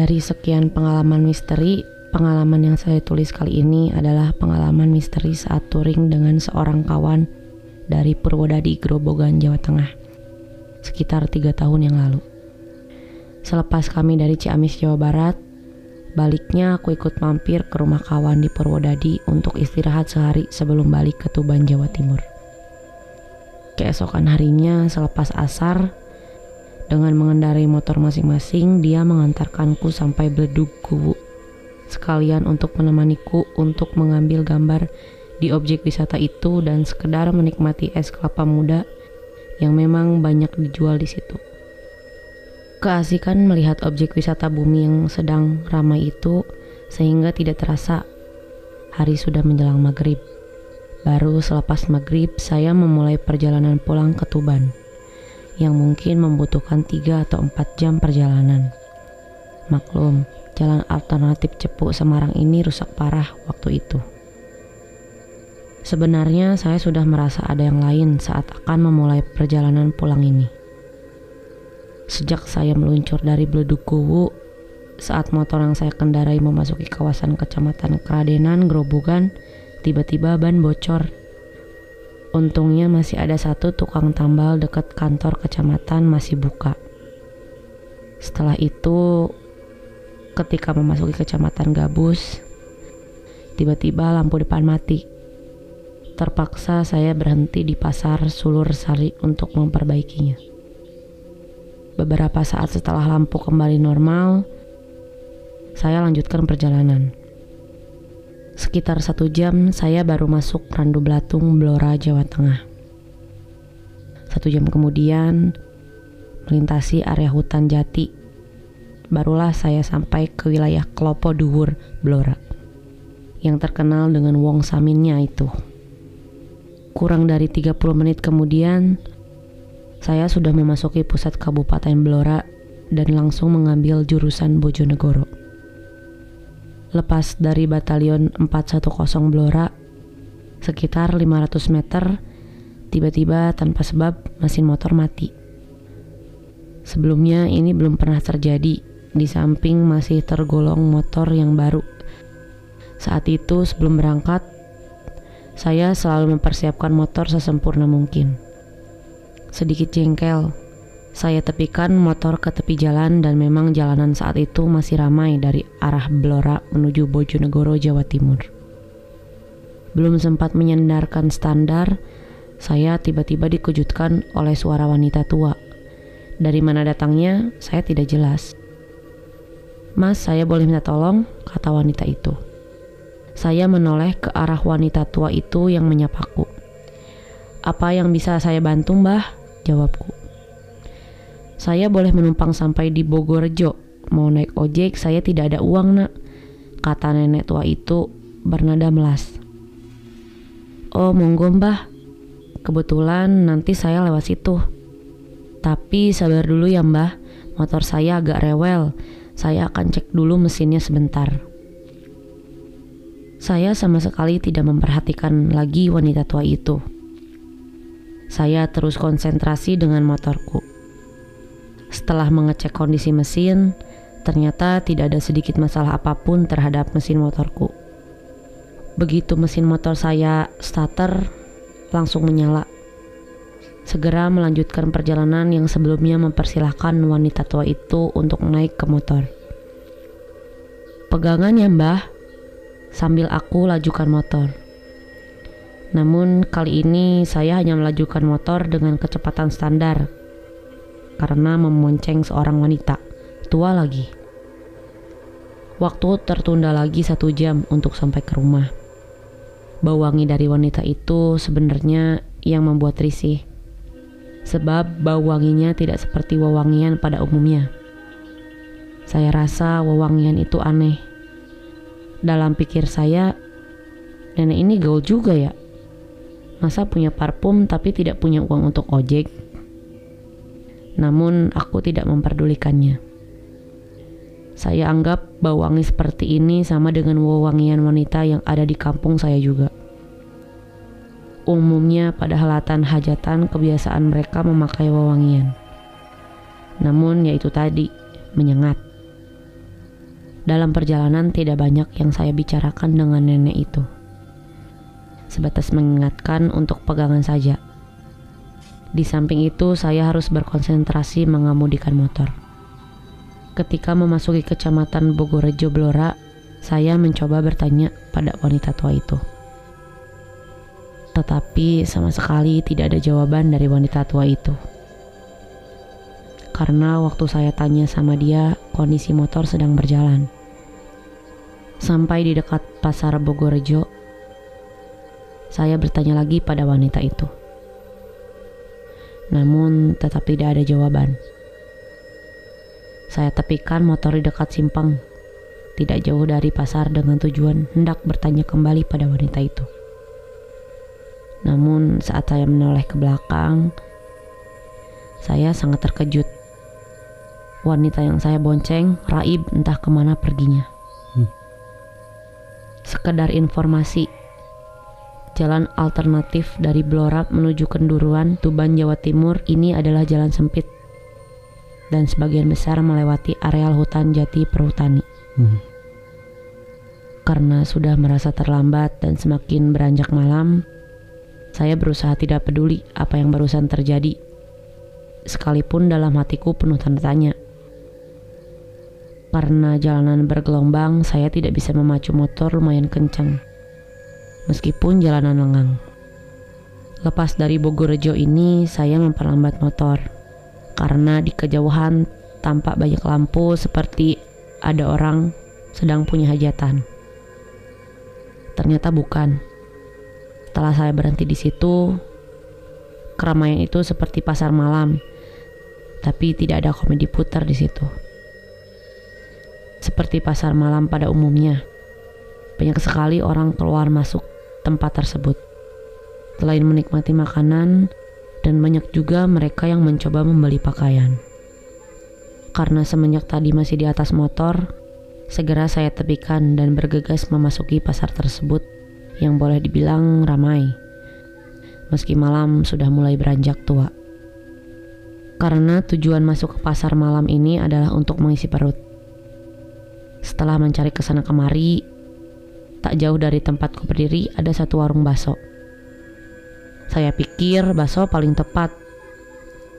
Dari sekian pengalaman misteri, pengalaman yang saya tulis kali ini adalah pengalaman misteri saat touring dengan seorang kawan dari Purwodadi, Grobogan, Jawa Tengah, sekitar 3 tahun yang lalu. Selepas kami dari Ciamis, Jawa Barat, baliknya aku ikut mampir ke rumah kawan di Purwodadi untuk istirahat sehari sebelum balik ke Tuban, Jawa Timur. Keesokan harinya selepas asar, dengan mengendarai motor masing-masing, dia mengantarkanku sampai Bledug Kuwu, sekalian untuk menemaniku untuk mengambil gambar di objek wisata itu dan sekedar menikmati es kelapa muda yang memang banyak dijual di situ. Keasikan melihat objek wisata bumi yang sedang ramai itu sehingga tidak terasa hari sudah menjelang maghrib. Baru selepas maghrib saya memulai perjalanan pulang ke Tuban, yang mungkin membutuhkan 3 atau 4 jam perjalanan. Maklum, jalan alternatif Cepu Semarang ini rusak parah waktu itu. Sebenarnya saya sudah merasa ada yang lain saat akan memulai perjalanan pulang ini. Sejak saya meluncur dari Bledug Kuwu, saat motor yang saya kendarai memasuki kawasan Kecamatan Kradenan, Grobogan, tiba-tiba ban bocor. Untungnya masih ada satu tukang tambal dekat kantor kecamatan masih buka. Setelah itu, ketika memasuki kecamatan Gabus, tiba-tiba lampu depan mati. Terpaksa saya berhenti di pasar Sulur Sari untuk memperbaikinya. Beberapa saat setelah lampu kembali normal, saya lanjutkan perjalanan. Sekitar 1 jam saya baru masuk Randu Blatung, Blora, Jawa Tengah. 1 jam kemudian melintasi area hutan jati, barulah saya sampai ke wilayah Klopo Dhuwur, Blora, yang terkenal dengan wong saminnya itu. Kurang dari 30 menit kemudian saya sudah memasuki pusat Kabupaten Blora dan langsung mengambil jurusan Bojonegoro. Lepas dari Batalion 410 Blora, sekitar 500 meter, tiba-tiba tanpa sebab mesin motor mati. Sebelumnya ini belum pernah terjadi, di samping masih tergolong motor yang baru. Saat itu sebelum berangkat, saya selalu mempersiapkan motor sesempurna mungkin. Sedikit jengkel, saya tepikan motor ke tepi jalan dan memang jalanan saat itu masih ramai dari arah Blora menuju Bojonegoro, Jawa Timur. Belum sempat menyandarkan standar, saya tiba-tiba dikejutkan oleh suara wanita tua. Dari mana datangnya, saya tidak jelas. "Mas, saya boleh minta tolong?" kata wanita itu. Saya menoleh ke arah wanita tua itu yang menyapaku. "Apa yang bisa saya bantu, Mbah?" jawabku. "Saya boleh menumpang sampai di Bogorejo. Mau naik ojek, saya tidak ada uang, Nak," kata nenek tua itu bernada melas. "Oh, monggo, Mbah. Kebetulan nanti saya lewat situ. Tapi sabar dulu ya, Mbah. Motor saya agak rewel. Saya akan cek dulu mesinnya sebentar." Saya sama sekali tidak memperhatikan lagi wanita tua itu. Saya terus konsentrasi dengan motorku. Setelah mengecek kondisi mesin, ternyata tidak ada sedikit masalah apapun terhadap mesin motorku. Begitu mesin motor saya starter, langsung menyala. Segera melanjutkan perjalanan yang sebelumnya mempersilahkan wanita tua itu untuk naik ke motor. "Pegangan ya, Mbah," sambil aku lajukan motor. Namun kali ini saya hanya melajukan motor dengan kecepatan standar karena memonceng seorang wanita, tua lagi. Waktu tertunda lagi 1 jam untuk sampai ke rumah. Bau wangi dari wanita itu sebenarnya yang membuat risih, sebab bau wanginya tidak seperti wewangian pada umumnya. Saya rasa wewangian itu aneh. Dalam pikir saya, nenek ini gaul juga ya. Masa punya parfum tapi tidak punya uang untuk ojek? Namun aku tidak memperdulikannya. Saya anggap bau wangi seperti ini sama dengan wewangian wanita yang ada di kampung saya juga. Umumnya pada helatan hajatan kebiasaan mereka memakai wewangian. Namun yaitu tadi, menyengat. Dalam perjalanan tidak banyak yang saya bicarakan dengan nenek itu. Sebatas mengingatkan untuk pegangan saja. Di samping itu saya harus berkonsentrasi mengemudikan motor. Ketika memasuki kecamatan Bogorejo Blora, saya mencoba bertanya pada wanita tua itu. Tetapi sama sekali tidak ada jawaban dari wanita tua itu. Karena waktu saya tanya sama dia, kondisi motor sedang berjalan. Sampai di dekat pasar Bogorejo, saya bertanya lagi pada wanita itu. Namun tetap tidak ada jawaban. Saya tepikan motor di dekat simpang, tidak jauh dari pasar dengan tujuan hendak bertanya kembali pada wanita itu. Namun saat saya menoleh ke belakang, saya sangat terkejut. Wanita yang saya bonceng raib entah kemana perginya. Sekedar informasi, jalan alternatif dari Blora menuju Kenduruan, Tuban, Jawa Timur ini adalah jalan sempit dan sebagian besar melewati areal hutan jati perhutani. Karena sudah merasa terlambat dan semakin beranjak malam, saya berusaha tidak peduli apa yang barusan terjadi, sekalipun dalam hatiku penuh tanda tanya. Karena jalanan bergelombang, saya tidak bisa memacu motor lumayan kencang, meskipun jalanan lengang. Lepas dari Bogorejo ini, saya memperlambat motor, karena di kejauhan tampak banyak lampu seperti ada orang sedang punya hajatan. Ternyata bukan. Setelah saya berhenti di situ, keramaian itu seperti pasar malam, tapi tidak ada komedi putar di situ. Seperti pasar malam pada umumnya, banyak sekali orang keluar masuk tempat tersebut. Selain menikmati makanan, dan banyak juga mereka yang mencoba membeli pakaian. Karena semenjak tadi masih di atas motor, segera saya tepikan dan bergegas memasuki pasar tersebut yang boleh dibilang ramai, meski malam sudah mulai beranjak tua. Karena tujuan masuk ke pasar malam ini adalah untuk mengisi perut. Setelah mencari kesana kemari, tak jauh dari tempatku berdiri ada satu warung bakso. Saya pikir bakso paling tepat,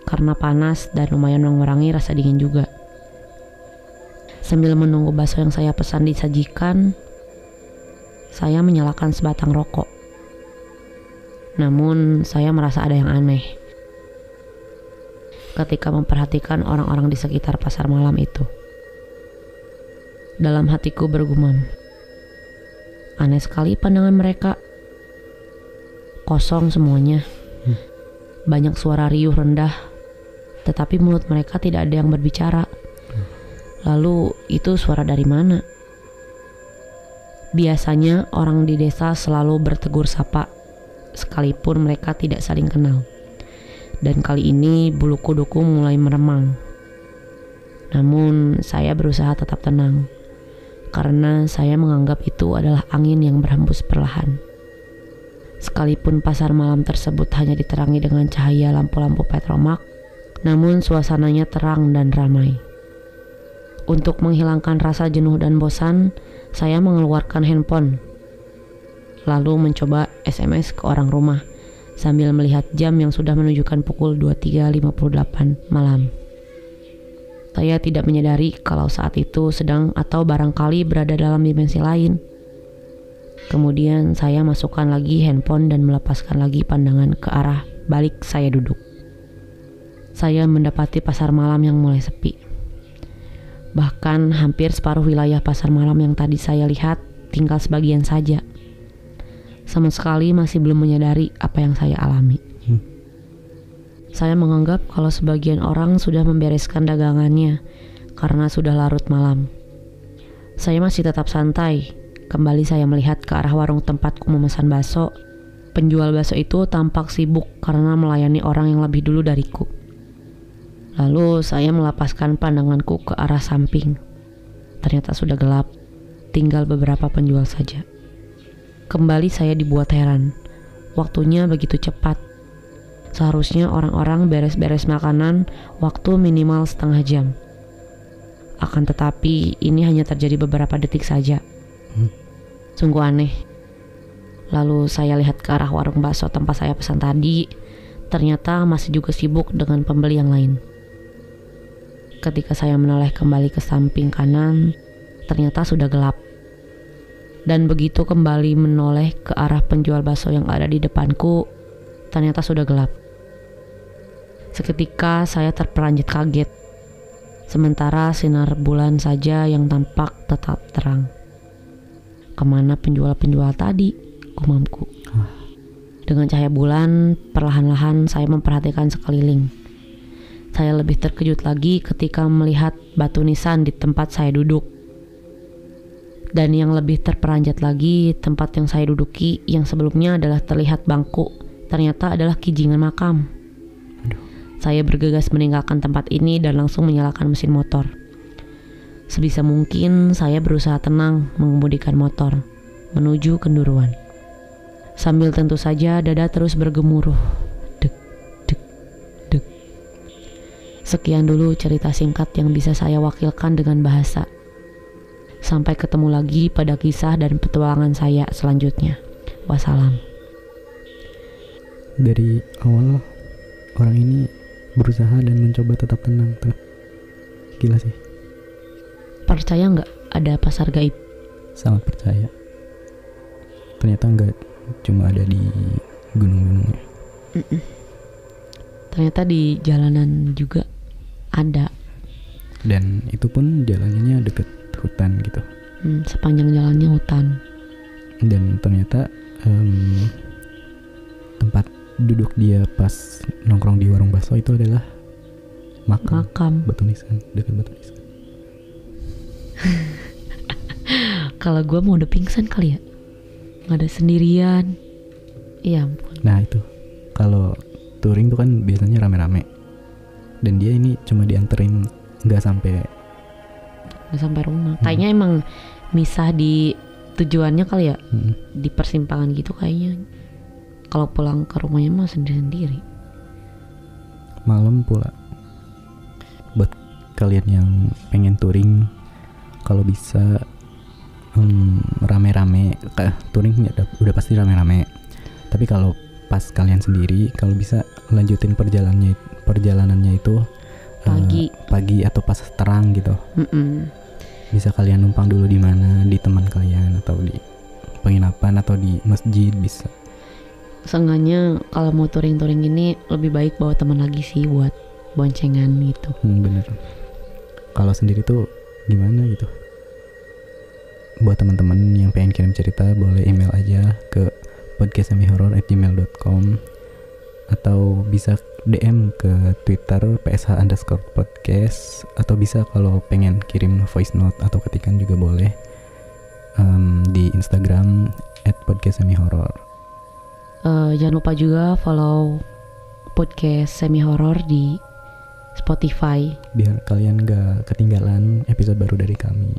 karena panas dan lumayan mengurangi rasa dingin juga. Sambil menunggu bakso yang saya pesan disajikan, saya menyalakan sebatang rokok. Namun saya merasa ada yang aneh ketika memperhatikan orang-orang di sekitar pasar malam itu. Dalam hatiku bergumam, aneh sekali pandangan mereka. Kosong semuanya. Banyak suara riuh rendah, tetapi mulut mereka tidak ada yang berbicara. Lalu itu suara dari mana? Biasanya orang di desa selalu bertegur sapa, sekalipun mereka tidak saling kenal. Dan kali ini bulu kuduku mulai meremang. Namun saya berusaha tetap tenang, karena saya menganggap itu adalah angin yang berhembus perlahan. Sekalipun pasar malam tersebut hanya diterangi dengan cahaya lampu-lampu petromak, namun suasananya terang dan ramai. Untuk menghilangkan rasa jenuh dan bosan, saya mengeluarkan handphone, lalu mencoba SMS ke orang rumah sambil melihat jam yang sudah menunjukkan pukul 23.58 malam. Saya tidak menyadari kalau saat itu sedang atau barangkali berada dalam dimensi lain. Kemudian saya masukkan lagi handphone dan melepaskan lagi pandangan ke arah balik saya duduk. Saya mendapati pasar malam yang mulai sepi. Bahkan hampir separuh wilayah pasar malam yang tadi saya lihat tinggal sebagian saja. Sama sekali masih belum menyadari apa yang saya alami. Saya menganggap kalau sebagian orang sudah membereskan dagangannya karena sudah larut malam. Saya masih tetap santai. Kembali saya melihat ke arah warung tempatku memesan bakso. Penjual bakso itu tampak sibuk karena melayani orang yang lebih dulu dariku. Lalu saya melapaskan pandanganku ke arah samping. Ternyata sudah gelap, tinggal beberapa penjual saja. Kembali saya dibuat heran. Waktunya begitu cepat. Seharusnya orang-orang beres-beres makanan waktu minimal setengah jam. Akan tetapi ini hanya terjadi beberapa detik saja. Sungguh aneh. Lalu saya lihat ke arah warung bakso tempat saya pesan tadi. Ternyata masih juga sibuk dengan pembeli yang lain. Ketika saya menoleh kembali ke samping kanan, ternyata sudah gelap. Dan begitu kembali menoleh ke arah penjual bakso yang ada di depanku, ternyata sudah gelap. Seketika saya terperanjat kaget. Sementara sinar bulan saja yang tampak tetap terang. Kemana penjual-penjual tadi? Gumamku. Dengan cahaya bulan, perlahan-lahan saya memperhatikan sekeliling. Saya lebih terkejut lagi ketika melihat batu nisan di tempat saya duduk. Dan yang lebih terperanjat lagi, tempat yang saya duduki yang sebelumnya adalah terlihat bangku, ternyata adalah kijingan makam. Saya bergegas meninggalkan tempat ini dan langsung menyalakan mesin motor. Sebisa mungkin saya berusaha tenang mengemudikan motor menuju kenduruan. Sambil tentu saja dada terus bergemuruh. Dek, dek, dek. Sekian dulu cerita singkat yang bisa saya wakilkan dengan bahasa. Sampai ketemu lagi pada kisah dan petualangan saya selanjutnya. Wassalam. Dari awal orang ini berusaha dan mencoba tetap tenang. Gila sih. Percaya nggak ada pasar gaib? Sangat percaya. Ternyata nggak cuma ada di gunung-gunungnya. Ternyata di jalanan juga ada. Dan itu pun jalannya deket hutan gitu. Sepanjang jalannya hutan. Dan ternyata tempat duduk dia pas nongkrong di warung bakso itu adalah makam. Batu nisan, dekat batu nisan. Kalau gue mau udah pingsan kali ya, nggak ada sendirian. Iya ampun. Nah itu, kalau touring tuh kan biasanya rame-rame. Dan dia ini cuma dianterin, nggak sampai rumah. Kayaknya emang misah di tujuannya kali ya, di persimpangan gitu kayaknya. Kalau pulang ke rumahnya mah sendiri-sendiri. Malam pula. Buat kalian yang pengen touring, kalau bisa rame-rame, touring udah pasti rame-rame. Tapi kalau pas kalian sendiri, kalau bisa lanjutin perjalanannya itu pagi atau pas terang gitu. Bisa kalian numpang dulu di mana, di teman kalian atau di penginapan atau di masjid bisa. Seenggaknya kalau mau touring ini lebih baik bawa teman lagi sih buat boncengan gitu. Bener. Kalau sendiri tuh gimana gitu? Buat teman-teman yang pengen kirim cerita boleh email aja ke podcastsemihorror@gmail.com atau bisa DM ke Twitter PSH_podcast atau bisa kalau pengen kirim voice note atau ketikan juga boleh di Instagram @podcastsemihorror. Jangan lupa juga follow podcast semi horror di Spotify biar kalian gak ketinggalan episode baru dari kami.